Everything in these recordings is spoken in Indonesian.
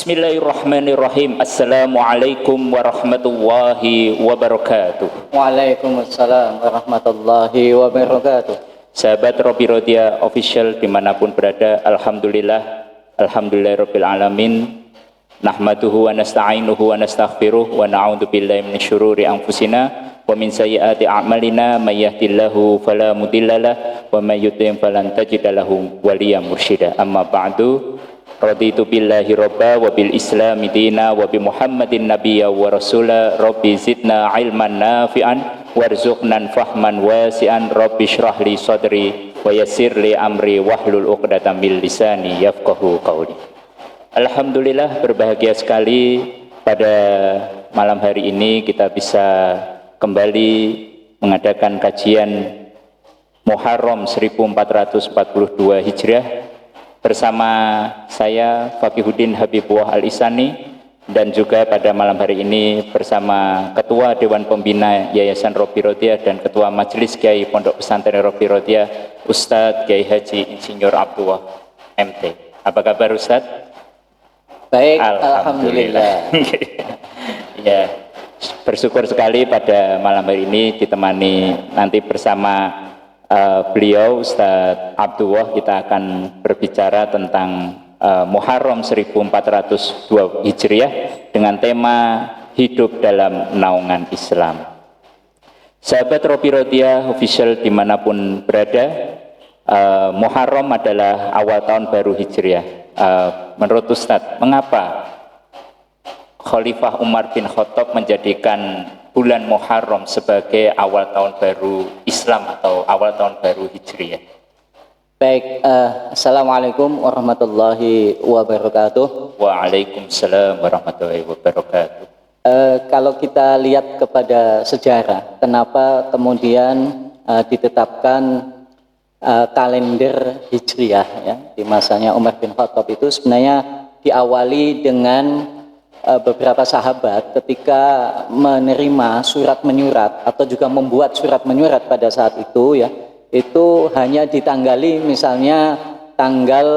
Bismillahirrahmanirrahim. Assalamualaikum warahmatullahi wabarakatuh. Waalaikumsalam warahmatullahi wabarakatuh. Sahabat Robi Rodia Official dimanapun berada, Alhamdulillahirabbil alamin. Nahmaduhu wa nasta'inuhu wa nastaghfiruh wa na'udzu billahi min syururi anfusina wa min sayyiati a'malina may yahdihillahu fala mudhillalah wa may yudlil falan tajida lahu waliyyan mursyida. Amma ba'du. Raditu billahi robba wa bil islami dina wa bi muhammadin nabiyya wa rasula. Rabbi zidna ilman nafi'an warzuqnan fahman wasi'an. Rabbi syrah li sadri wa yassir li amri wahlul uqdatam min lisani yafqahu qawli. Alhamdulillah, berbahagia sekali pada malam hari ini kita bisa kembali mengadakan kajian Muharram 1442 Hijriah bersama saya Fakihuddin Habibullah Al-Isani, dan juga pada malam hari ini bersama Ketua Dewan Pembina Yayasan Robi Rodia dan Ketua Majelis Kiai Pondok Pesantren Robi Rodia, Ustadz Kiai Haji Insinyur Abdullah MT. Apa kabar Ustadz? Baik, Alhamdulillah. Ya, bersyukur sekali pada malam hari ini ditemani nanti bersama beliau Ustadz Abdullah. Kita akan berbicara tentang Muharram 1402 Hijriah dengan tema hidup dalam naungan Islam. Sahabat Robi Rodia Official dimanapun berada, Muharram adalah awal tahun baru Hijriah. Menurut Ustadz, mengapa Khalifah Umar bin Khattab menjadikan bulan Muharram sebagai awal tahun baru Islam atau awal tahun baru Hijriah? Baik, Assalamualaikum warahmatullahi wabarakatuh. Waalaikumsalam warahmatullahi wabarakatuh. Kalau kita lihat kepada sejarah, kenapa kemudian ditetapkan kalender Hijriah ya, di masanya Umar bin Khattab itu sebenarnya diawali dengan beberapa sahabat ketika menerima surat menyurat atau juga membuat surat menyurat pada saat itu ya, itu hanya ditanggali misalnya tanggal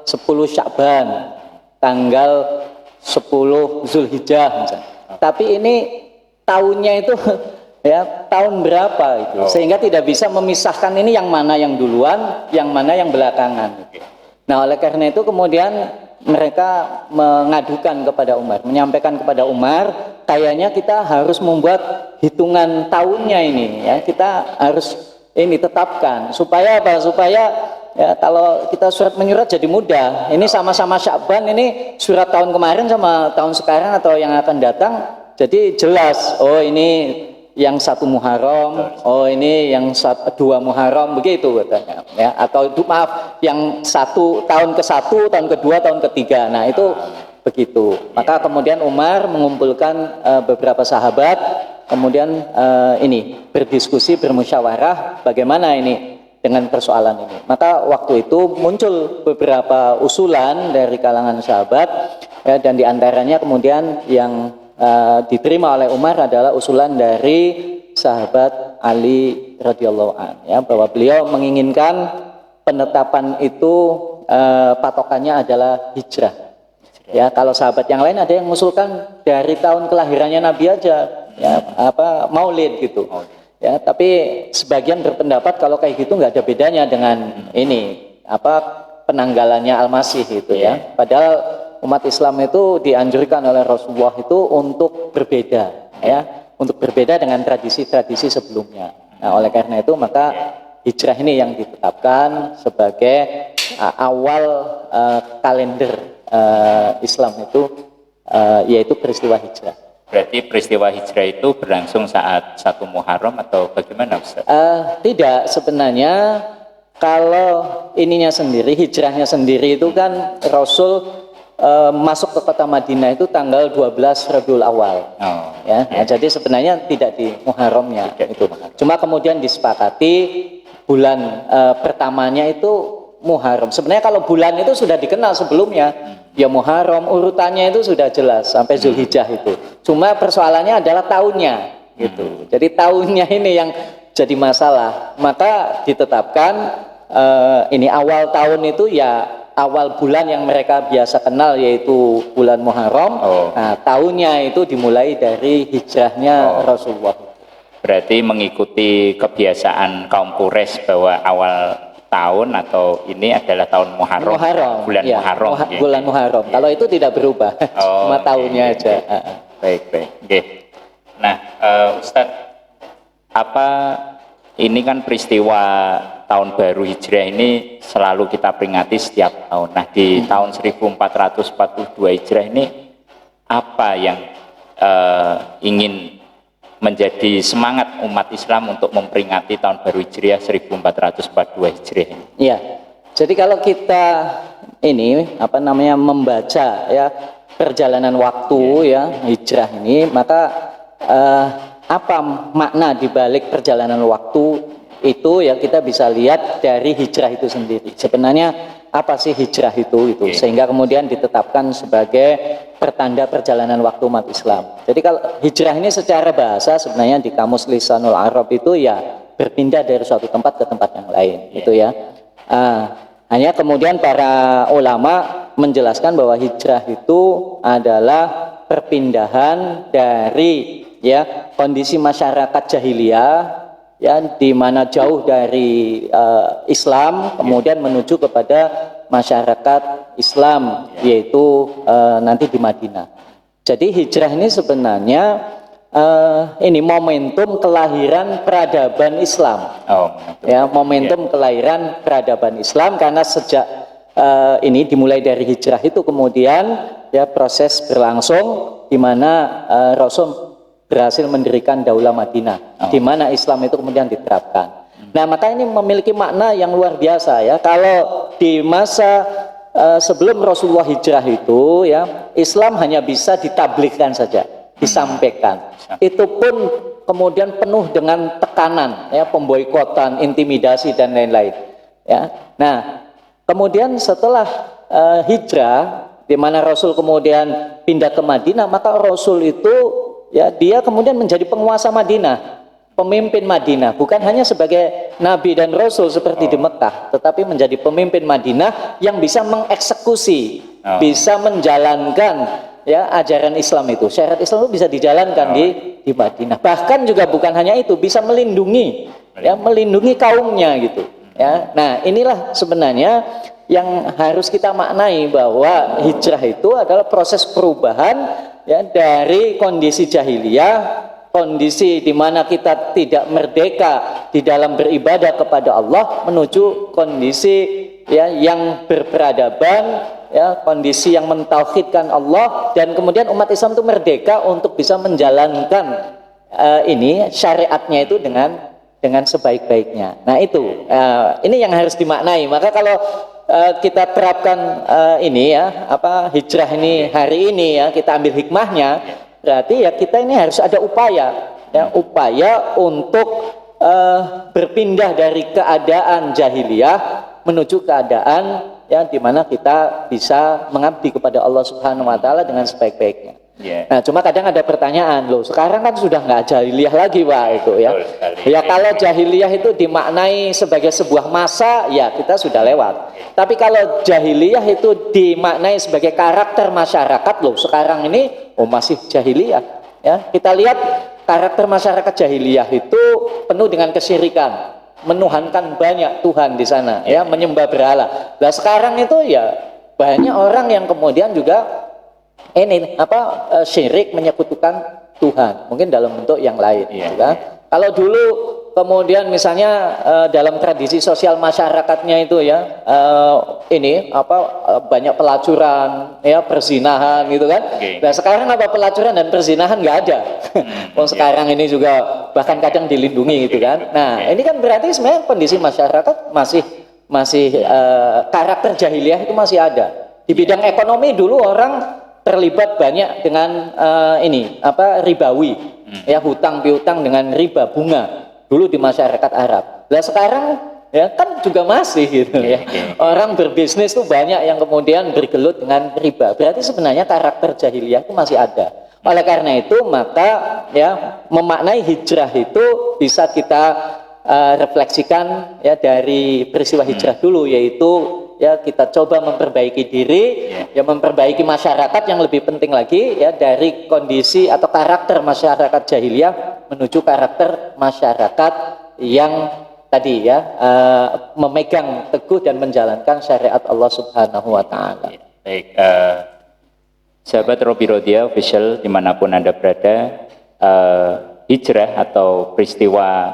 10 Sya'ban, tanggal 10 Zulhijjah misalnya. Tapi ini tahunnya itu ya tahun berapa itu, sehingga tidak bisa memisahkan ini yang mana yang duluan, yang mana yang belakangan. Nah, oleh karena itu kemudian mereka mengadukan kepada Umar, menyampaikan kepada Umar, kayaknya kita harus membuat hitungan tahunnya ini ya, kita harus ini tetapkan supaya apa? Supaya ya kalau kita surat menyurat jadi mudah. Ini sama-sama Sya'ban, ini surat tahun kemarin sama tahun sekarang atau yang akan datang, jadi jelas. Oh ini yang 1 Muharram, oh ini yang 2 Muharram, begitu katanya ya, atau maaf yang tahun ke-1, tahun kedua, tahun ketiga. Nah itu begitu. Maka kemudian Umar mengumpulkan beberapa sahabat, kemudian ini berdiskusi, bermusyawarah bagaimana ini dengan persoalan ini. Maka waktu itu muncul beberapa usulan dari kalangan sahabat ya, dan diantaranya kemudian yang diterima oleh Umar adalah usulan dari sahabat Ali radhiyallahu anhu ya, bahwa beliau menginginkan penetapan itu patokannya adalah hijrah. Ya, kalau sahabat yang lain ada yang mengusulkan dari tahun kelahirannya Nabi aja ya, Maulid gitu. Ya, tapi sebagian berpendapat kalau kayak gitu nggak ada bedanya dengan ini penanggalannya Al-Masih gitu ya. Padahal umat Islam itu dianjurkan oleh Rasulullah itu untuk berbeda ya, untuk berbeda dengan tradisi-tradisi sebelumnya. Nah, oleh karena itu maka hijrah ini yang ditetapkan sebagai awal kalender Islam itu yaitu peristiwa hijrah. Berarti peristiwa hijrah itu berlangsung saat 1 Muharram atau bagaimana Ustaz? Tidak, sebenarnya kalau ininya sendiri, hijrahnya sendiri itu kan Rasul masuk ke kota Madinah itu tanggal 12 Rabiul Awal. Ya. Nah, jadi sebenarnya tidak di Muharramnya itu. Cuma kemudian disepakati bulan pertamanya itu Muharram. Sebenarnya kalau bulan itu sudah dikenal sebelumnya. Ya Muharram urutannya itu sudah jelas sampai Zulhijjah itu. Cuma persoalannya adalah tahunnya gitu. Jadi tahunnya ini yang jadi masalah. Maka ditetapkan ini awal tahun itu ya awal bulan yang mereka biasa kenal yaitu bulan Muharram. Nah, tahunnya itu dimulai dari hijrahnya Rasulullah. Berarti mengikuti kebiasaan kaum Quraisy bahwa awal tahun atau ini adalah tahun Muharram. Bulan ya, Muharram. Bulan Muharram. Ya. Kalau itu tidak berubah, cuma tahunnya aja. Baik. Okay. Nah, Ustadz, apa ini kan peristiwa tahun baru Hijriah ini selalu kita peringati setiap tahun. Nah, di tahun 1442 Hijriah ini apa yang ingin menjadi semangat umat Islam untuk memperingati tahun baru Hijriah 1442 Hijriah ini? Iya. Jadi kalau kita ini membaca ya perjalanan waktu ya hijrah ini, maka apa makna di balik perjalanan waktu itu ya kita bisa lihat dari hijrah itu sendiri. Sebenarnya apa sih hijrah itu sehingga kemudian ditetapkan sebagai pertanda perjalanan waktu umat Islam. Jadi kalau hijrah ini secara bahasa sebenarnya di kamus Lisanul Arab itu ya berpindah dari suatu tempat ke tempat yang lain gitu ya. Hanya kemudian para ulama menjelaskan bahwa hijrah itu adalah perpindahan dari ya kondisi masyarakat jahiliyah ya di mana jauh dari Islam kemudian menuju kepada masyarakat Islam yaitu nanti di Madinah. Jadi hijrah ini sebenarnya ini momentum kelahiran peradaban Islam. Momentum kelahiran peradaban Islam karena sejak ini dimulai dari hijrah itu kemudian ya proses berlangsung di mana Rasul berhasil mendirikan Daulah Madinah, di mana Islam itu kemudian diterapkan. Nah, maka ini memiliki makna yang luar biasa ya. Kalau di masa sebelum Rasulullah hijrah itu ya, Islam hanya bisa ditabligkan saja, disampaikan. Itu pun kemudian penuh dengan tekanan ya, pemboikotan, intimidasi dan lain-lain. Ya. Nah, kemudian setelah hijrah di mana Rasul kemudian pindah ke Madinah, maka Rasul itu ya dia kemudian menjadi penguasa Madinah, pemimpin Madinah, bukan hanya sebagai nabi dan rasul seperti di Mekah, tetapi menjadi pemimpin Madinah yang bisa mengeksekusi, bisa menjalankan ya ajaran Islam itu. Syariat Islam itu bisa dijalankan di Madinah. Bahkan juga bukan hanya itu, bisa melindungi kaumnya gitu. Ya. Nah, inilah sebenarnya yang harus kita maknai bahwa hijrah itu adalah proses perubahan ya dari kondisi jahiliyah, kondisi di mana kita tidak merdeka di dalam beribadah kepada Allah menuju kondisi ya yang berperadaban ya, kondisi yang mentauhidkan Allah dan kemudian umat Islam itu merdeka untuk bisa menjalankan ini syariatnya itu dengan sebaik-baiknya. Nah, itu ini yang harus dimaknai. Maka kalau kita terapkan ini ya hijrah ini hari ini ya kita ambil hikmahnya, berarti ya kita ini harus ada upaya untuk berpindah dari keadaan jahiliyah menuju keadaan yang dimana kita bisa mengabdi kepada Allah Subhanahu Wa Taala dengan sebaik-baiknya. Nah, cuma kadang ada pertanyaan, loh sekarang kan sudah nggak jahiliyah lagi Pak itu ya. Ya kalau jahiliyah itu dimaknai sebagai sebuah masa, ya kita sudah lewat. Tapi kalau jahiliyah itu dimaknai sebagai karakter masyarakat, loh sekarang ini masih jahiliyah. Ya kita lihat karakter masyarakat jahiliyah itu penuh dengan kesyirikan, menuhankan banyak Tuhan di sana, ya menyembah berhala. Nah sekarang itu ya banyak orang yang kemudian juga syirik menyekutukan Tuhan, mungkin dalam bentuk yang lain. Kalau dulu kemudian misalnya dalam tradisi sosial masyarakatnya itu ya banyak pelacuran, ya perzinahan gitu kan. Nah sekarang pelacuran dan perzinahan nggak ada. Sekarang ini juga bahkan kadang dilindungi gitu kan. Nah ini kan berarti sebenarnya kondisi masyarakat masih karakter jahiliyah itu masih ada. Di bidang ekonomi dulu orang terlibat banyak dengan ribawi, ya hutang piutang dengan riba bunga dulu di masyarakat Arab. Nah sekarang ya kan juga masih gitu ya. Orang berbisnis tuh banyak yang kemudian bergelut dengan riba. Berarti sebenarnya karakter jahiliyah itu masih ada. Oleh karena itu maka ya memaknai hijrah itu bisa kita refleksikan ya dari peristiwa hijrah dulu, yaitu ya kita coba memperbaiki diri, ya memperbaiki masyarakat, yang lebih penting lagi ya dari kondisi atau karakter masyarakat jahiliyah menuju karakter masyarakat yang tadi ya memegang teguh dan menjalankan syariat Allah Subhanahu wa taala. Baik, sahabat Robi Rodia official dimanapun Anda berada, hijrah atau peristiwa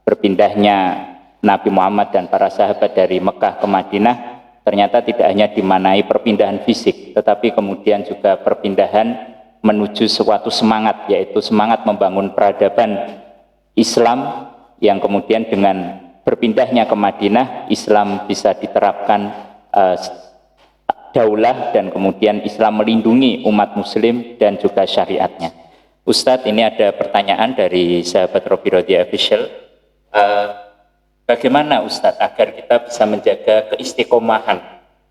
berpindahnya Nabi Muhammad dan para sahabat dari Mekah ke Madinah ternyata tidak hanya dimaknai perpindahan fisik, tetapi kemudian juga perpindahan menuju suatu semangat, yaitu semangat membangun peradaban Islam yang kemudian dengan berpindahnya ke Madinah, Islam bisa diterapkan daulah dan kemudian Islam melindungi umat muslim dan juga syariatnya. Ustadz, ini ada pertanyaan dari sahabat Robi Rodia Official. Bagaimana Ustadz agar kita bisa menjaga keistiqomahan,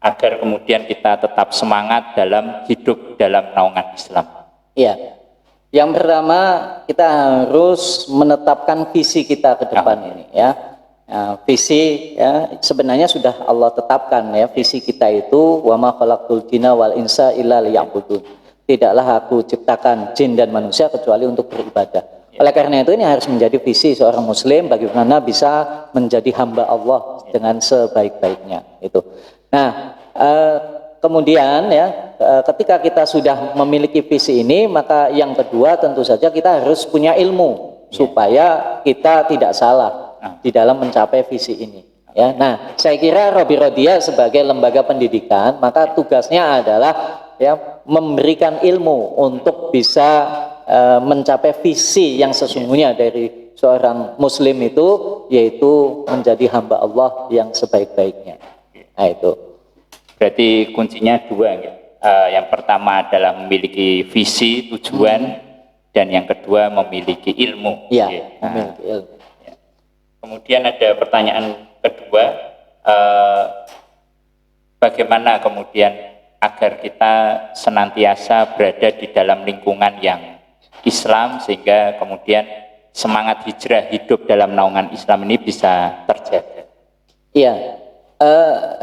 agar kemudian kita tetap semangat dalam hidup dalam naungan Islam? Iya, yang pertama kita harus menetapkan visi kita ke depan ini ya. Visi ya sebenarnya sudah Allah tetapkan ya, visi kita itu wa ma khalaqtul jinna wal insa illa liya'budun. Tidaklah aku ciptakan jin dan manusia kecuali untuk beribadah. Oleh karena itu ini harus menjadi visi seorang muslim bagaimana bisa menjadi hamba Allah dengan sebaik-baiknya itu. Nah, kemudian ya ketika kita sudah memiliki visi ini, maka yang kedua tentu saja kita harus punya ilmu supaya kita tidak salah di dalam mencapai visi ini ya. Nah, saya kira Robi Rodia sebagai lembaga pendidikan, maka tugasnya adalah ya memberikan ilmu untuk bisa mencapai visi yang sesungguhnya dari seorang muslim itu, yaitu menjadi hamba Allah yang sebaik-baiknya. Nah, itu berarti kuncinya dua ya. Yang pertama adalah memiliki visi, tujuan, dan yang kedua memiliki ilmu. Ya, memiliki ilmu. Ya. Kemudian ada pertanyaan kedua, bagaimana kemudian agar kita senantiasa berada di dalam lingkungan yang Islam sehingga kemudian semangat hijrah hidup dalam naungan Islam ini bisa terjaga? Iya.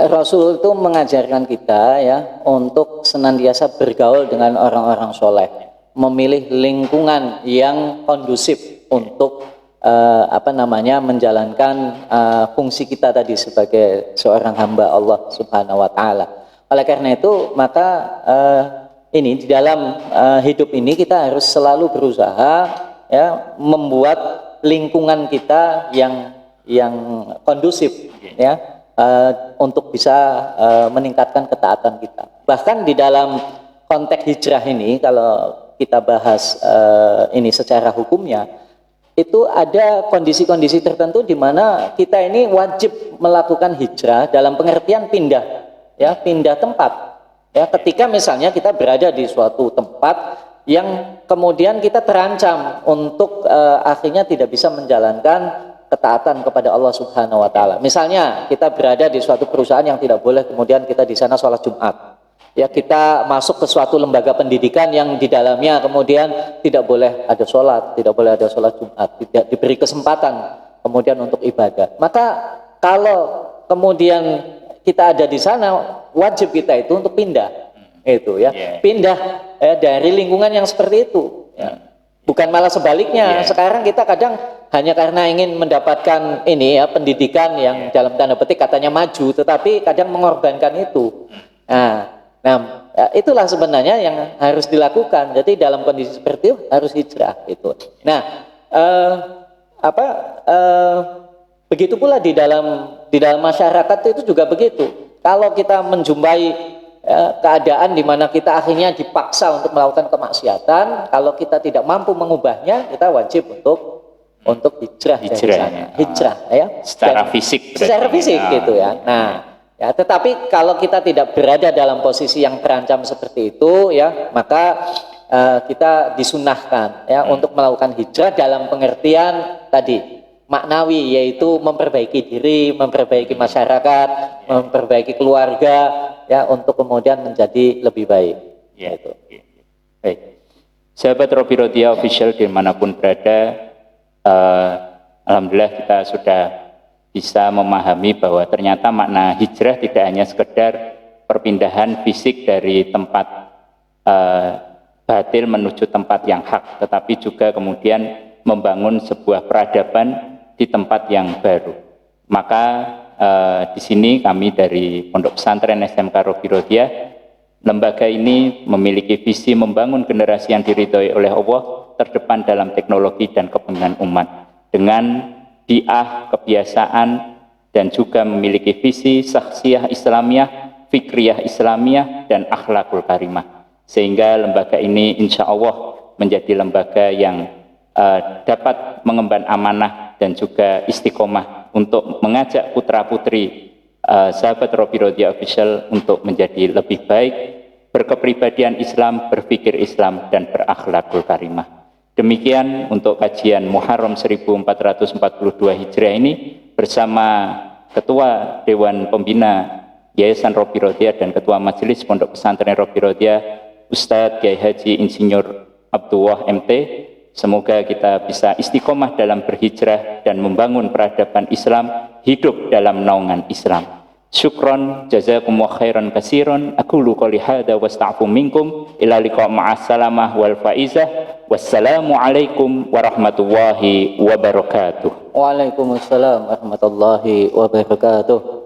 Rasul itu mengajarkan kita ya untuk senantiasa bergaul dengan orang-orang soleh, memilih lingkungan yang kondusif untuk menjalankan fungsi kita tadi sebagai seorang hamba Allah Subhanahu wa taala. Oleh karena itu maka ini di dalam hidup ini kita harus selalu berusaha ya membuat lingkungan kita yang kondusif ya. Untuk bisa meningkatkan ketaatan kita. Bahkan di dalam konteks hijrah ini, kalau kita bahas ini secara hukumnya, itu ada kondisi-kondisi tertentu di mana kita ini wajib melakukan hijrah dalam pengertian pindah, ya pindah tempat. Ya, ketika misalnya kita berada di suatu tempat yang kemudian kita terancam untuk akhirnya tidak bisa menjalankan ketaatan kepada Allah Subhanahu wa taala. Misalnya kita berada di suatu perusahaan yang tidak boleh kemudian kita di sana sholat Jumat. Ya, kita masuk ke suatu lembaga pendidikan yang di dalamnya kemudian tidak boleh ada sholat, tidak boleh ada sholat Jumat, tidak diberi kesempatan kemudian untuk ibadah. Maka kalau kemudian kita ada di sana, wajib kita itu untuk pindah. Itu ya. Pindah dari lingkungan yang seperti itu. Ya. Bukan malah sebaliknya. Sekarang kita kadang hanya karena ingin mendapatkan ini ya pendidikan yang dalam tanda petik katanya maju, tetapi kadang mengorbankan itu. Nah, itulah sebenarnya yang harus dilakukan. Jadi dalam kondisi seperti itu harus hijrah itu. Nah, begitu pula di dalam masyarakat itu juga begitu. Kalau kita menjumpai keadaan di mana kita akhirnya dipaksa untuk melakukan kemaksiatan, kalau kita tidak mampu mengubahnya, kita wajib untuk hijrah dari sana. Hijrah ya. Secara fisik. Secara fisik gitu ya. Nah, ya tetapi kalau kita tidak berada dalam posisi yang terancam seperti itu ya, maka kita disunahkan ya untuk melakukan hijrah dalam pengertian tadi maknawi, yaitu memperbaiki diri, memperbaiki masyarakat, memperbaiki keluarga ya untuk kemudian menjadi lebih baik. Gitu. Baik. Sahabat Robi Rodia Official dimanapun berada, alhamdulillah kita sudah bisa memahami bahwa ternyata makna hijrah tidak hanya sekedar perpindahan fisik dari tempat batil menuju tempat yang hak, tetapi juga kemudian membangun sebuah peradaban di tempat yang baru. Maka di sini kami dari Pondok Pesantren SMK Robbi Rodiah, lembaga ini memiliki visi membangun generasi yang diridhoi oleh Allah terdepan dalam teknologi dan kepemimpinan umat dengan diah, kebiasaan, dan juga memiliki visi syakhsiyah Islamiyah, fikriyah Islamiyah, dan akhlakul karimah. Sehingga lembaga ini insya Allah menjadi lembaga yang dapat mengemban amanah dan juga istiqomah untuk mengajak putra-putri sahabat Robbi Rodiah Official untuk menjadi lebih baik, berkepribadian Islam, berpikir Islam, dan berakhlakul karimah. Demikian untuk kajian Muharram 1442 Hijriah ini bersama Ketua Dewan Pembina Yayasan Robbi Rodiah dan Ketua Majelis Pondok Pesantren Robbi Rodiah Ustadz Kiai Haji Insinyur Abdullah MT. Semoga kita bisa istiqomah dalam berhijrah dan membangun peradaban Islam, hidup dalam naungan Islam. Syukron, jazakumullah khairan kasiron. Aqulu qouli hadza wasta'fu minkum ila liqa' ma'as salamah wal faizah. Wassalamu alaikum warahmatullahi wabarakatuh. Waalaikumsalam warahmatullahi wabarakatuh.